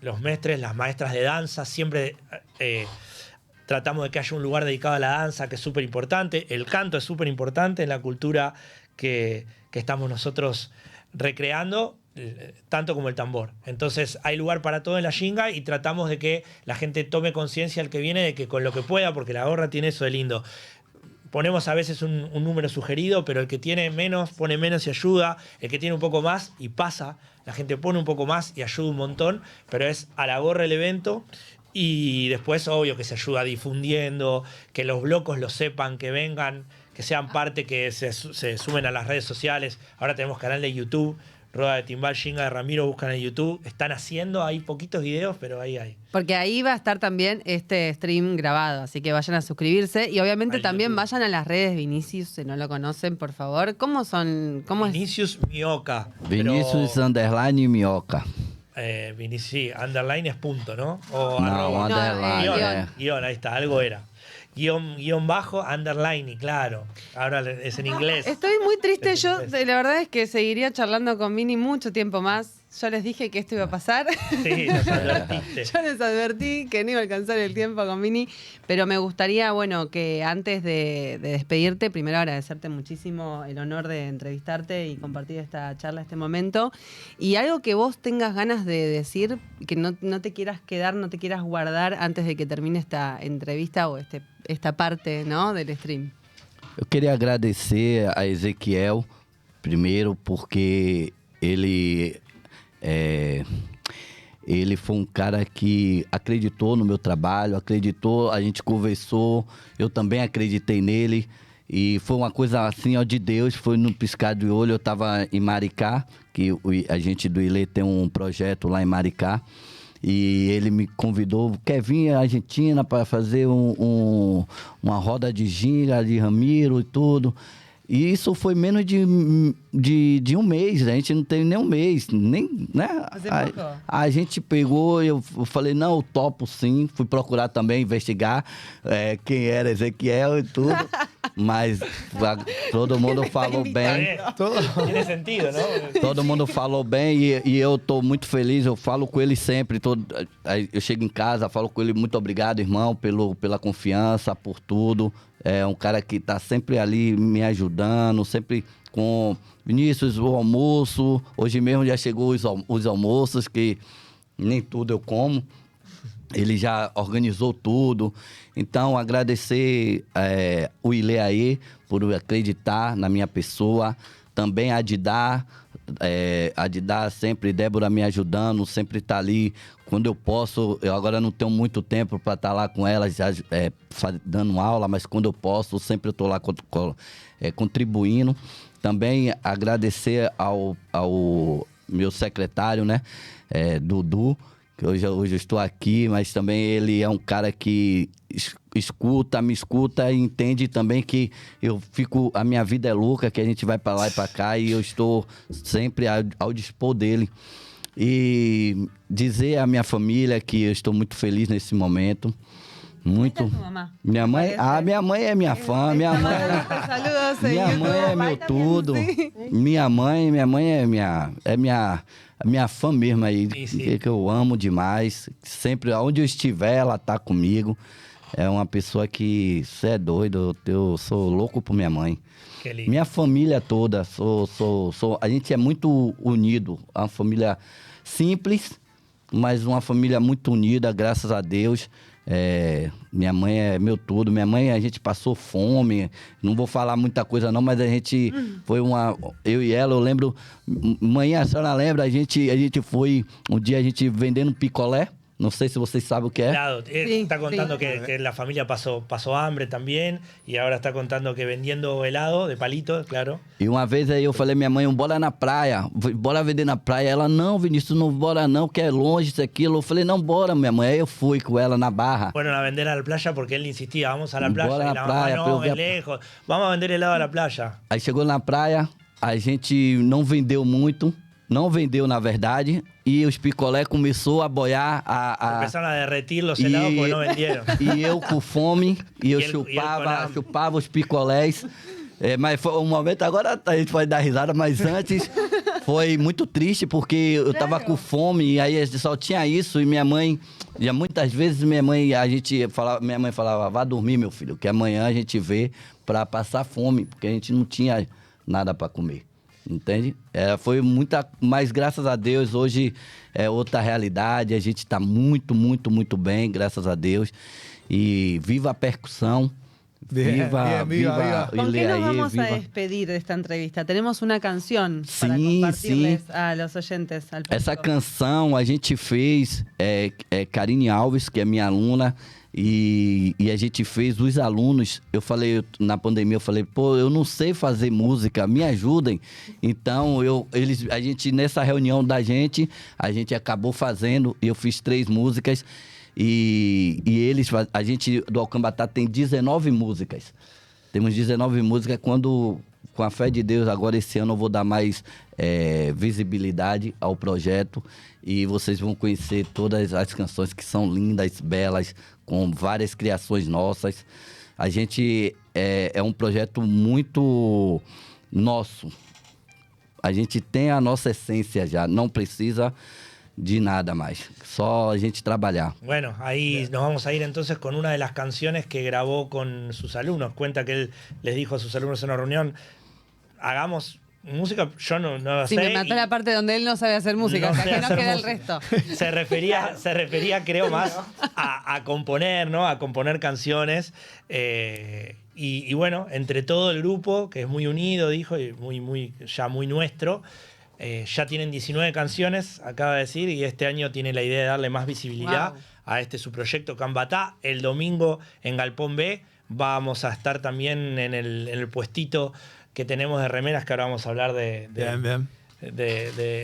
Los maestres, las maestras de danza, siempre tratamos de que haya un lugar dedicado a la danza, que es súper importante. El canto es súper importante en la cultura que estamos nosotros recreando, tanto como el tambor. Entonces hay lugar para todo en la Ginga y tratamos de que la gente tome conciencia al que viene de que con lo que pueda, porque la gorra tiene eso de lindo. Ponemos a veces un número sugerido, pero el que tiene menos pone menos y ayuda. El que tiene un poco más y pasa. La gente pone un poco más y ayuda un montón, pero es a la gorra el evento. Y después, obvio, que se ayuda difundiendo, que los blocos lo sepan, que vengan, que sean parte, que se sumen a las redes sociales. Ahora tenemos canal de YouTube, Roda de Timbal, Ginga de Ramiro, buscan en YouTube. Están haciendo, hay poquitos videos, pero ahí hay. Porque ahí va a estar también este stream grabado, así que vayan a suscribirse y obviamente Al también YouTube. vayan a las redes de Vinicius, si no lo conocen, por favor. ¿Cómo son? ¿Cómo es? Vinicius Mioca. Vinicius underline Minhoca. Sí, underline es punto, ¿no? O No, arroba. underline. guión. Guión, ahí está, algo era. Guión bajo, underline, y claro. Ahora es en inglés. Estoy muy triste, Es yo inglés. la verdad es que seguiría charlando con Vini mucho tiempo más. Yo les dije que esto iba a pasar. Sí, nos advertiste. Yo les advertí que no iba a alcanzar el tiempo con Vini, pero me gustaría, bueno, que antes de despedirte, primero agradecerte muchísimo el honor de entrevistarte y compartir esta charla, este momento. Y algo que vos tengas ganas de decir, que no te quieras quedar, no te quieras guardar antes de que termine esta entrevista o esta parte, ¿no?, del stream. Eu queria agradecer a Ezequiel, primeiro, porque ele foi cara que acreditou no meu trabalho, a gente conversou, eu também acreditei nele. E foi uma coisa assim, ó, de Deus, foi no piscar de olho. Eu estava em Maricá, que a gente do Ilê tem um projeto lá em Maricá. E ele me convidou, quer vir à Argentina para fazer uma roda de ginga, de Ramiro e tudo. E isso foi menos de um mês, a gente não tem nem um mês, nem, né? A gente pegou, eu falei, não, eu topo sim, fui procurar também, investigar quem era Ezequiel e tudo. mas todo mundo falou bem. Tiene sentido, ¿no? Todo mundo falou bem e eu tô muito feliz. Eu falo com ele sempre. Aí eu chego em casa, falo com ele, muito obrigado, irmão, pela confiança, por tudo. É um cara que tá sempre ali me ajudando, sempre com Vinícius, o almoço. Hoje mesmo já chegou os almoços, que nem tudo eu como. Ele já organizou tudo. Então, agradecer o Ileaê por acreditar na minha pessoa. Também a Didá sempre, Débora me ajudando, sempre tá ali. Quando eu posso, eu agora não tenho muito tempo para estar lá com ela, já dando aula, mas quando eu posso, sempre eu tô lá contribuindo. Também agradecer ao meu secretário, né, Dudu, que hoje eu estou aqui, mas também ele é um cara que me escuta e entende também que a minha vida é louca, que a gente vai para lá e para cá e eu estou sempre ao dispor dele. E dizer à minha família que eu estou muito feliz nesse momento. Muito. Minha mãe é minha fã, minha mãe é meu tudo. Minha mãe é minha fã mesmo aí, que eu amo demais. Sempre, onde eu estiver, ela tá comigo. É uma pessoa que, você é doido, eu sou louco por minha mãe. Minha família toda, a gente é muito unido. Uma família simples, mas uma família muito unida, graças a Deus. Minha mãe é meu tudo. Minha mãe, a gente passou fome. Não vou falar muita coisa não, mas a gente foi eu e ela, eu lembro. Mãe, a senhora lembra? A gente foi um dia a gente vendendo picolé. No sé si vocês sabem o que é. Claro, Sí, está contando sí. que la familia pasó hambre también y ahora está contando que vendiendo helado de palito, claro. E uma vez aí eu falei, minha mãe, bora na praia, bora vender na praia. Ela, não, Vinícius, não bora não, que é longe isso, aquilo. Eu falei, não, bora, minha mãe. Aí eu fui com ela na Barra. Fueron a vender a la playa porque él insistía, vamos a la playa. Bora Y na la mamá, praia, no, pra eu es ver lejos, vamos a vender helado a la playa. Aí chegou na praia, a gente não vendeu muito, não vendeu na verdade, e os picolé começou a boiar Empezaron a derretir los helados porque no vendieron. E eu com fome, e eu E ele com hambre. chupava os picolés. Mas foi um momento, agora a gente pode dar risada, mas antes foi muito triste, porque eu tava com fome, e aí só tinha isso, e minha mãe, já muitas vezes minha mãe falava, vá dormir, meu filho, que amanhã a gente vê para passar fome, porque a gente não tinha nada para comer. Entende? Foi muita, mas graças a Deus hoje é outra realidade, a gente está muito, muito, muito bem, graças a Deus. E viva a percussão, viva ¿Con qué nos vamos a viva. despedir de esta entrevista? Tenemos una canción para Sim, compartirles a los oyentes. Al Essa público. canção a gente fez, Karine Alves, que é minha aluna, e a gente fez os alunos. Eu falei, na pandemia, eu falei, pô, eu não sei fazer música, me ajudem. Então, a gente, nessa reunião da gente, a gente acabou fazendo, eu fiz 3 músicas, e a gente do Alcambatá tem 19 músicas. Temos 19 músicas. Quando, com a fé de Deus, agora esse ano eu vou dar mais visibilidade ao projeto e vocês vão conhecer todas as canções que são lindas, belas, com várias criações nossas. A gente é um projeto muito nosso. A gente tem a nossa essência já, não precisa de nada más, solo a gente trabajar. Bueno, ahí nos vamos a ir entonces con una de las canciones que grabó con sus alumnos. Cuenta que él les dijo a sus alumnos en una reunión, hagamos música, yo no Sí, sé. me mató la parte donde él no sabe hacer música, No o sea, sé que no hacer queda el música. resto. Se refería, creo, más a componer, ¿no? A componer canciones. Y bueno, entre todo el grupo, que es muy unido, dijo, y ya muy nuestro, ya tienen 19 canciones, acaba de decir, y este año tiene la idea de darle más visibilidad Wow. a su proyecto Cambatá. El domingo en Galpón B vamos a estar también en el puestito que tenemos de remeras, que ahora vamos a hablar de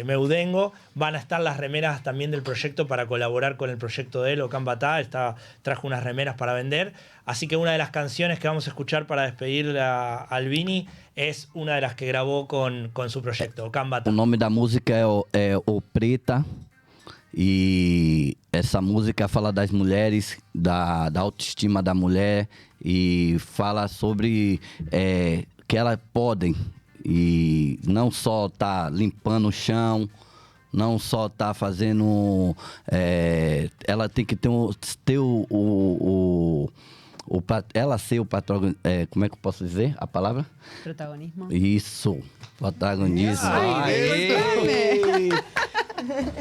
Meudengo. Van a estar las remeras también del proyecto para colaborar con el proyecto de él, Cambatá. Trajo unas remeras para vender. Así que una de las canciones que vamos a escuchar para despedir a Albini es una de las que grabó con su proyecto, Cambatá. O nome da música é o Preta e essa música fala das mulheres, da autoestima da mulher e fala sobre que elas podem e não só tá limpando o chão, não só tá fazendo... ela tem que ter ela ser o patrão... como é que eu posso dizer a palavra? Protagonismo. Isso, protagonismo. Aê!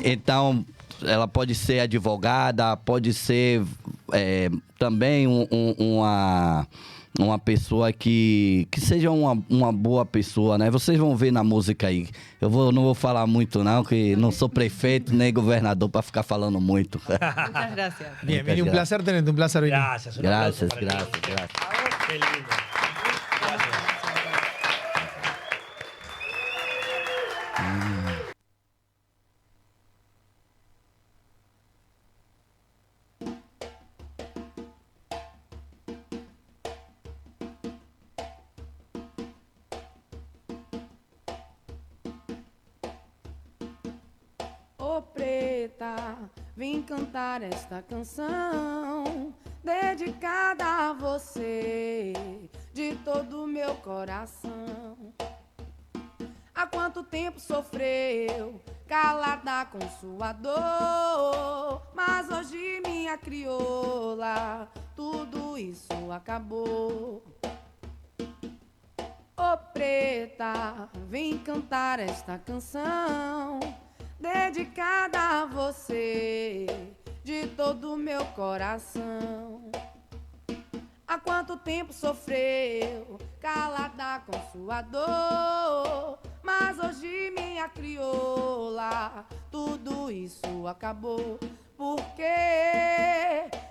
Então, ela pode ser advogada, pode ser também uma pessoa que seja uma boa pessoa, né? Vocês vão ver na música aí. Não vou falar muito não, que não sou prefeito nem governador para ficar falando muito. Muchas gracias. Bien, Vini, un placer tenerte, un placer venir. Gracias. Un aplauso Gracias, para gracias, ti. gracias. Qué lindo. Gracias. Ô preta, vim cantar esta canção dedicada a você, de todo o meu coração. Há quanto tempo sofreu, calada com sua dor, mas hoje minha crioula, tudo isso acabou. Ô preta, vim cantar esta canção dedicada a você, de todo o meu coração. Há quanto tempo sofreu, calada com sua dor, mas hoje minha crioula, tudo isso acabou. Porque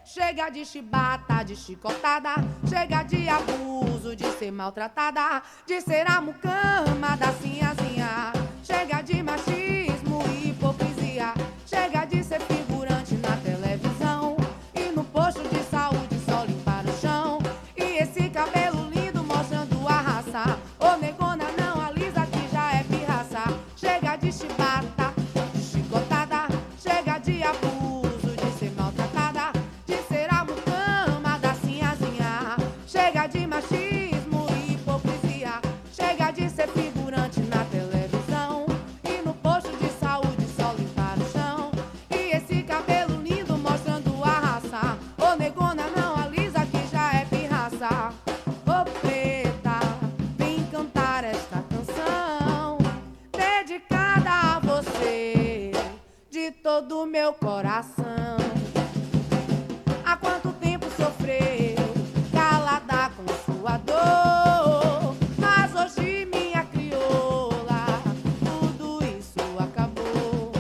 chega de chibata, de chicotada, chega de abuso, de ser maltratada, de ser a mucama da sinhazinha. Chega de machismo e hipocrisia, chega de ser figurante na televisão e no posto de saúde só limpar o chão. E esse cabelo lindo mostrando a raça, ô negona não alisa que já é pirraça. Chega de chibata, de chicotada, chega de abuso, de ser maltratada, de ser a mucama da sinhazinha. Chega de machismo e hipocrisia, chega de ser figurante na televisão e no posto de saúde só limpar o chão. E esse cabelo lindo mostrando a raça, ô negona não alisa que já é pirraça. Ô preta, vim cantar esta canção dedicada a você, de todo o meu coração. Há quanto tempo sofreu, calada com sua dor, mas hoje minha crioula, tudo isso acabou.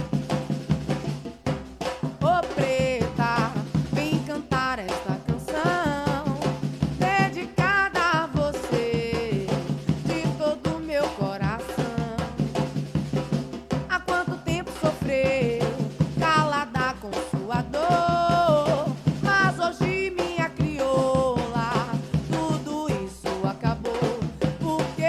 Ô preta, vim cantar esta canção dedicada a você, de todo o meu coração. Há quanto tempo sofreu, calada com sua dor, mas hoje minha crioula, tudo isso acabou. Porque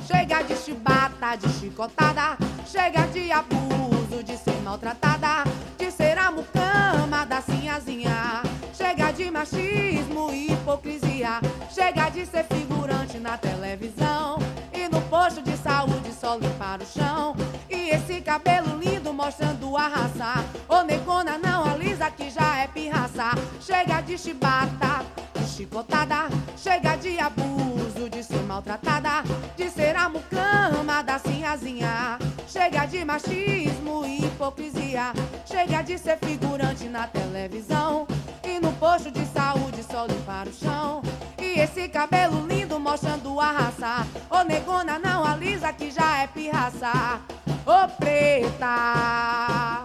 chega de chibata, de chicotada, chega de abuso, de ser maltratada, de ser a mucama da sinhazinha. Chega de machismo e hipocrisia, chega de ser figurante na televisão e no posto de saúde só limpar o chão. E esse cabelo lindo mostrando a raça, ô negona não alisa que já é pirraça. Chega de chibata, de chicotada, chega de abuso, de ser maltratada, de ser a mucama da sinhazinha. Chega de machismo e hipocrisia, chega de ser figurante na televisão e no posto de saúde só limpar o chão. E esse cabelo lindo mostrando a raça, ô negona não alisa que já é pirraça. Ô preta,